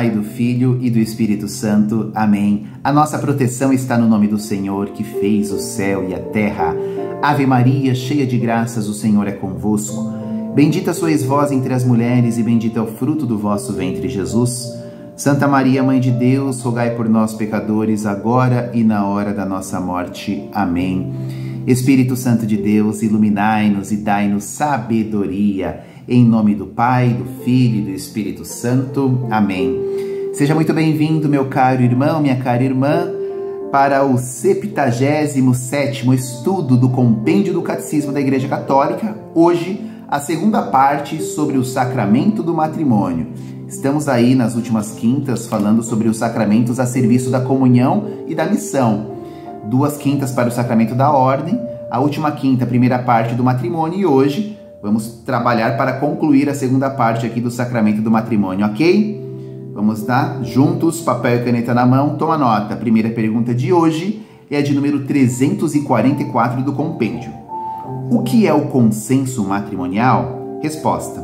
Pai, do Filho e do Espírito Santo. Amém. A nossa proteção está no nome do Senhor, que fez o céu e a terra. Ave Maria, cheia de graças, o Senhor é convosco. Bendita sois vós entre as mulheres e bendito é o fruto do vosso ventre, Jesus. Santa Maria, Mãe de Deus, rogai por nós, pecadores, agora e na hora da nossa morte. Amém. Espírito Santo de Deus, iluminai-nos e dai-nos sabedoria. Em nome do Pai, do Filho e do Espírito Santo. Amém. Seja muito bem-vindo, meu caro irmão, minha cara irmã, para o 77º estudo do Compêndio do Catecismo da Igreja Católica. Hoje, a segunda parte sobre o sacramento do matrimônio. Estamos aí nas últimas quintas falando sobre os sacramentos a serviço da comunhão e da missão. 2 quintas para o sacramento da ordem, a última quinta, a primeira parte do matrimônio, e hoje vamos trabalhar para concluir a segunda parte aqui do sacramento do matrimônio, ok? Vamos lá? Juntos, papel e caneta na mão, toma nota. A primeira pergunta de hoje é a de número 344 do compêndio. O que é o consenso matrimonial? Resposta.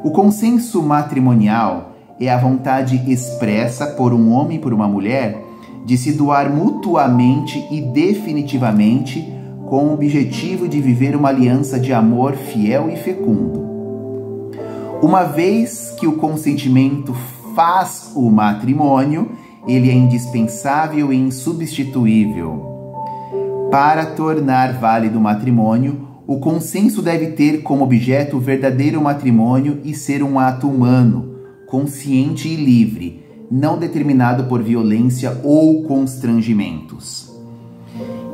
O consenso matrimonial é a vontade expressa por um homem e por uma mulher de se doar mutuamente e definitivamente com o objetivo de viver uma aliança de amor fiel e fecundo. Uma vez que o consentimento faz o matrimônio, ele é indispensável e insubstituível. Para tornar válido o matrimônio, o consenso deve ter como objeto o verdadeiro matrimônio e ser um ato humano, consciente e livre, não determinado por violência ou constrangimentos.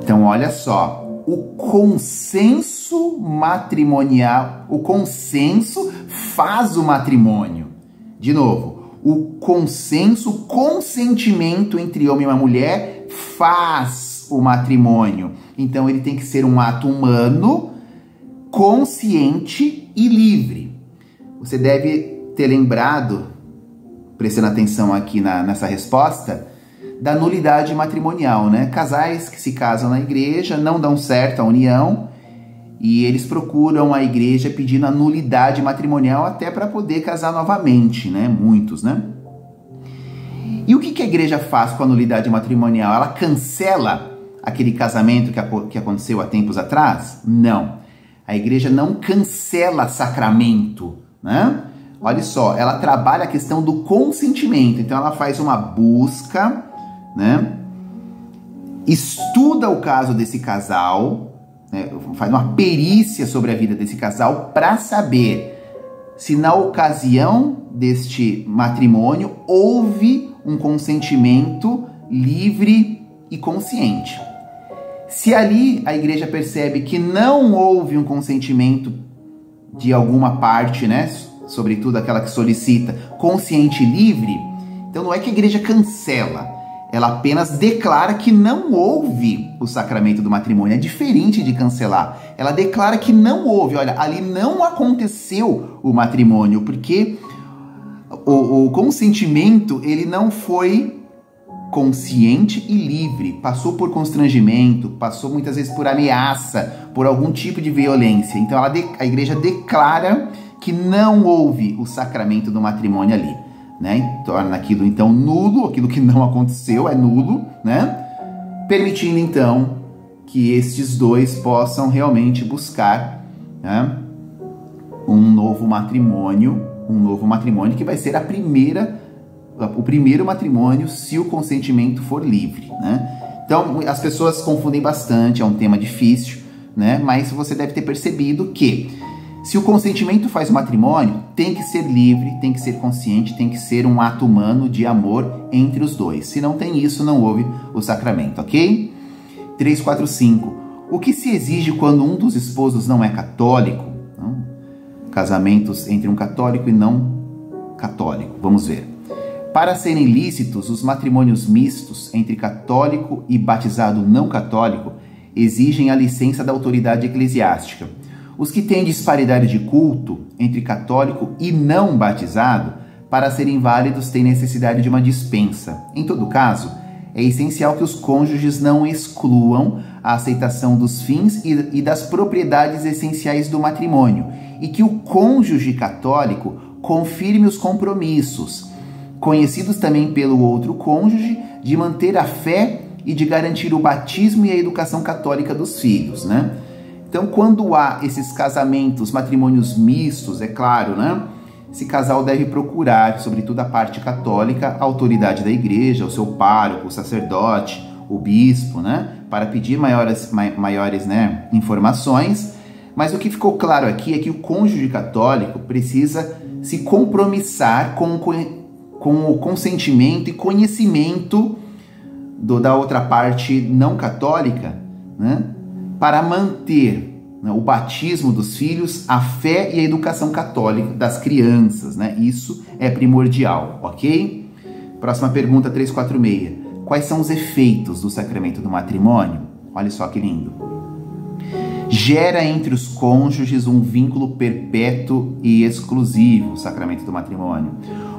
Então, olha só. O consenso matrimonial, o consenso faz o matrimônio. De novo, o consenso, o consentimento entre homem e uma mulher faz o matrimônio. Então ele tem que ser um ato humano, consciente e livre. Você deve ter lembrado, prestando atenção aqui nessa resposta, da nulidade matrimonial, né? Casais que se casam na igreja não dão certo a união e eles procuram a igreja pedindo a nulidade matrimonial até para poder casar novamente, né? Muitos, né? E o que a igreja faz com a nulidade matrimonial? Ela cancela aquele casamento que aconteceu há tempos atrás? Não. A igreja não cancela sacramento, né? Olha só, ela trabalha a questão do consentimento. Então ela faz uma busca, né? Estuda o caso desse casal, né? Faz uma perícia sobre a vida desse casal para saber se na ocasião deste matrimônio houve um consentimento livre e consciente. Se ali a igreja percebe que não houve um consentimento de alguma parte, né? Sobretudo aquela que solicita consciente e livre, então não é que a igreja cancela, ela apenas declara que não houve o sacramento do matrimônio. É diferente de cancelar. Ela declara que não houve. Olha, ali não aconteceu o matrimônio, porque o consentimento, ele não foi consciente e livre. Passou por constrangimento, passou muitas vezes por ameaça, por algum tipo de violência. Então a igreja declara que não houve o sacramento do matrimônio ali, né? Torna aquilo então nulo, aquilo que não aconteceu é nulo, né? Permitindo então que estes dois possam realmente buscar, né, um novo matrimônio que vai ser o primeiro matrimônio se o consentimento for livre, né? Então as pessoas confundem bastante, é um tema difícil, né? Mas você deve ter percebido que se o consentimento faz o matrimônio, tem que ser livre, tem que ser consciente, tem que ser um ato humano de amor entre os dois. Se não tem isso, não houve o sacramento, ok? 345. O que se exige quando um dos esposos não é católico? Não? Casamentos entre um católico e não católico. Vamos ver. Para serem lícitos, os matrimônios mistos entre católico e batizado não católico exigem a licença da autoridade eclesiástica. Os que têm disparidade de culto entre católico e não batizado, para serem válidos, têm necessidade de uma dispensa. Em todo caso, é essencial que os cônjuges não excluam a aceitação dos fins e das propriedades essenciais do matrimônio, e que o cônjuge católico confirme os compromissos conhecidos também pelo outro cônjuge, de manter a fé e de garantir o batismo e a educação católica dos filhos, né? Então, quando há esses casamentos, matrimônios mistos, é claro, né? Esse casal deve procurar, sobretudo a parte católica, a autoridade da igreja, o seu pároco, o sacerdote, o bispo, né? Para pedir maiores né, informações. Mas o que ficou claro aqui é que o cônjuge católico precisa se compromissar com o consentimento e conhecimento da outra parte não católica, né? Para manter, né, o batismo dos filhos, a fé e a educação católica das crianças, né? Isso é primordial, ok? Próxima pergunta, 346. Quais são os efeitos do sacramento do matrimônio? Olha só que lindo. Gera entre os cônjuges um vínculo perpétuo e exclusivo, o sacramento do matrimônio.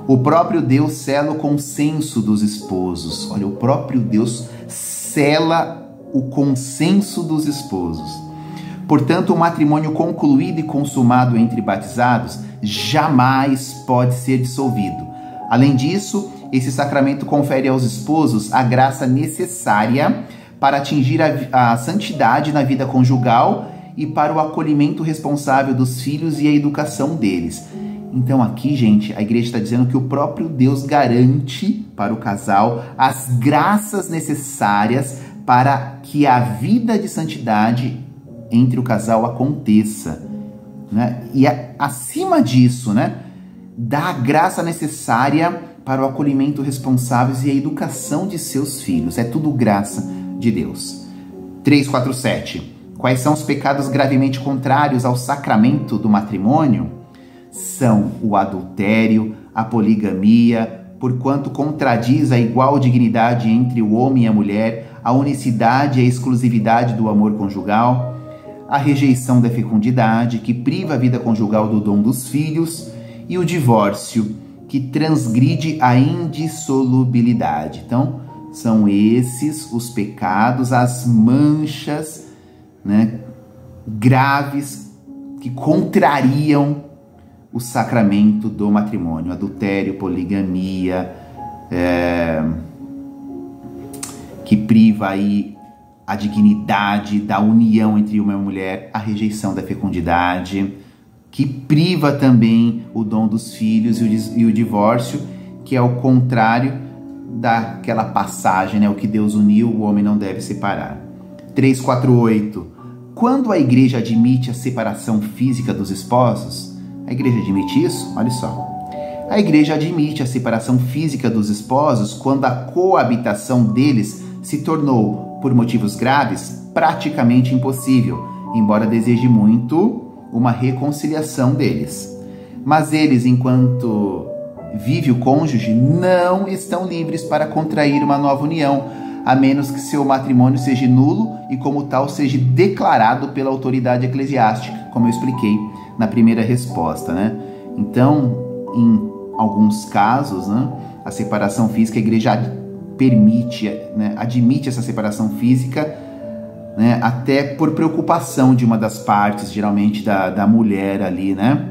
O próprio Deus sela o consenso dos esposos. Olha, o próprio Deus sela o consenso dos esposos. Portanto, o matrimônio concluído e consumado entre batizados jamais pode ser dissolvido. Além disso, esse sacramento confere aos esposos a graça necessária para atingir a santidade na vida conjugal e para o acolhimento responsável dos filhos e a educação deles. Então aqui, gente, a igreja está dizendo que o próprio Deus garante para o casal as graças necessárias para que a vida de santidade entre o casal aconteça, né? E acima disso, né, dá a graça necessária para o acolhimento responsáveis e a educação de seus filhos. É tudo graça de Deus. 347. Quais são os pecados gravemente contrários ao sacramento do matrimônio? São o adultério, a poligamia, porquanto contradiz a igual dignidade entre o homem e a mulher, a unicidade e a exclusividade do amor conjugal, a rejeição da fecundidade, que priva a vida conjugal do dom dos filhos, e o divórcio, que transgride a indissolubilidade. Então, são esses os pecados, as manchas, né, graves que contrariam o sacramento do matrimônio. Adultério, poligamia, que priva aí a dignidade da união entre uma mulher, a rejeição da fecundidade, que priva também o dom dos filhos, e o divórcio, que é o contrário daquela passagem, né? O que Deus uniu, o homem não deve separar. 348. Quando a igreja admite a separação física dos esposos, a igreja admite isso? Olha só. A igreja admite a separação física dos esposos quando a coabitação deles se tornou, por motivos graves, praticamente impossível, embora deseje muito uma reconciliação deles. Mas eles, enquanto vive o cônjuge, não estão livres para contrair uma nova união, a menos que seu matrimônio seja nulo e, como tal, seja declarado pela autoridade eclesiástica, como eu expliquei na primeira resposta, né? Então, em alguns casos, né, a separação física, a igreja permite, né, admite essa separação física, né, até por preocupação de uma das partes, geralmente da mulher ali, né?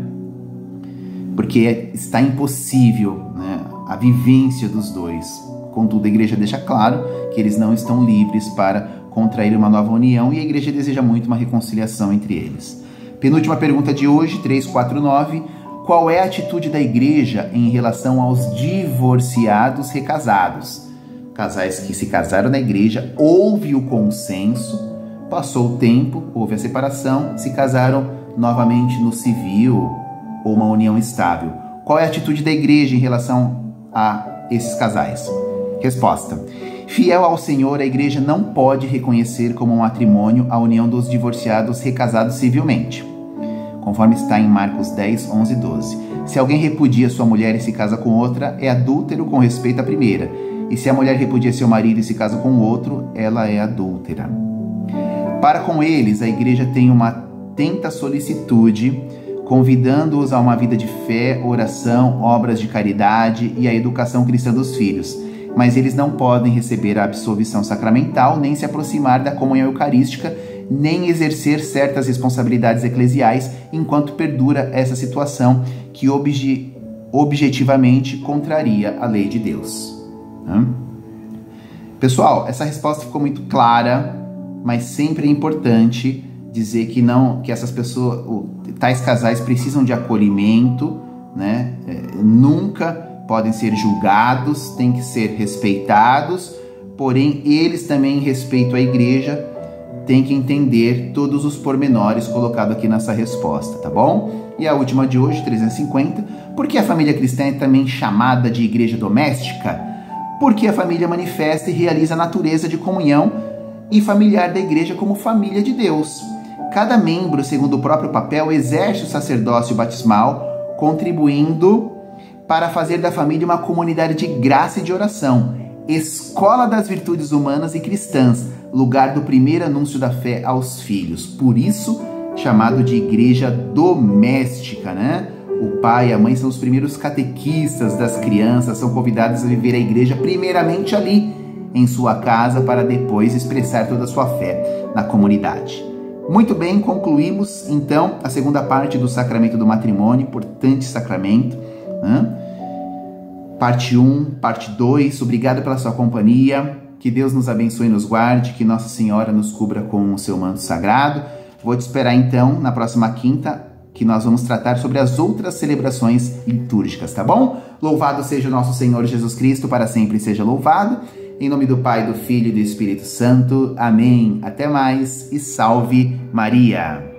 Porque está impossível, né, a vivência dos dois. Contudo, a igreja deixa claro que eles não estão livres para contrair uma nova união, e a igreja deseja muito uma reconciliação entre eles. Penúltima pergunta de hoje, 349. Qual é a atitude da igreja em relação aos divorciados recasados? Casais que se casaram na igreja, houve o consenso, passou o tempo, houve a separação, se casaram novamente no civil ou uma união estável. Qual é a atitude da igreja em relação a esses casais? Resposta. Fiel ao Senhor, a igreja não pode reconhecer como um matrimônio a união dos divorciados recasados civilmente, conforme está em Marcos 10, 11 e 12. Se alguém repudia sua mulher e se casa com outra, é adúltero com respeito à primeira. E se a mulher repudia seu marido e se casa com outro, ela é adúltera. Para com eles, a igreja tem uma atenta solicitude, convidando-os a uma vida de fé, oração, obras de caridade e a educação cristã dos filhos. Mas eles não podem receber a absolvição sacramental, nem se aproximar da comunhão eucarística, nem exercer certas responsabilidades eclesiais, enquanto perdura essa situação que objetivamente contraria a lei de Deus. Pessoal, essa resposta ficou muito clara, mas sempre é importante dizer que essas pessoas, tais casais precisam de acolhimento, né? Nunca podem ser julgados, têm que ser respeitados, porém eles também, em respeito à igreja, têm que entender todos os pormenores colocados aqui nessa resposta, tá bom? E a última de hoje, 350, por que a família cristã é também chamada de igreja doméstica? Porque a família manifesta e realiza a natureza de comunhão e familiar da igreja como família de Deus. Cada membro, segundo o próprio papel, exerce o sacerdócio batismal, contribuindo para fazer da família uma comunidade de graça e de oração, escola das virtudes humanas e cristãs, lugar do primeiro anúncio da fé aos filhos. Por isso, chamado de igreja doméstica, né? O pai e a mãe são os primeiros catequistas das crianças, são convidados a viver a igreja primeiramente ali, em sua casa, para depois expressar toda a sua fé na comunidade. Muito bem, concluímos então a segunda parte do sacramento do matrimônio, importante sacramento, né? Parte 1, parte 2, obrigado pela sua companhia, que Deus nos abençoe e nos guarde, que Nossa Senhora nos cubra com o seu manto sagrado. Vou te esperar então na próxima quinta, que nós vamos tratar sobre as outras celebrações litúrgicas, tá bom? Louvado seja o nosso Senhor Jesus Cristo, para sempre seja louvado. Em nome do Pai, do Filho e do Espírito Santo. Amém. Até mais e salve Maria.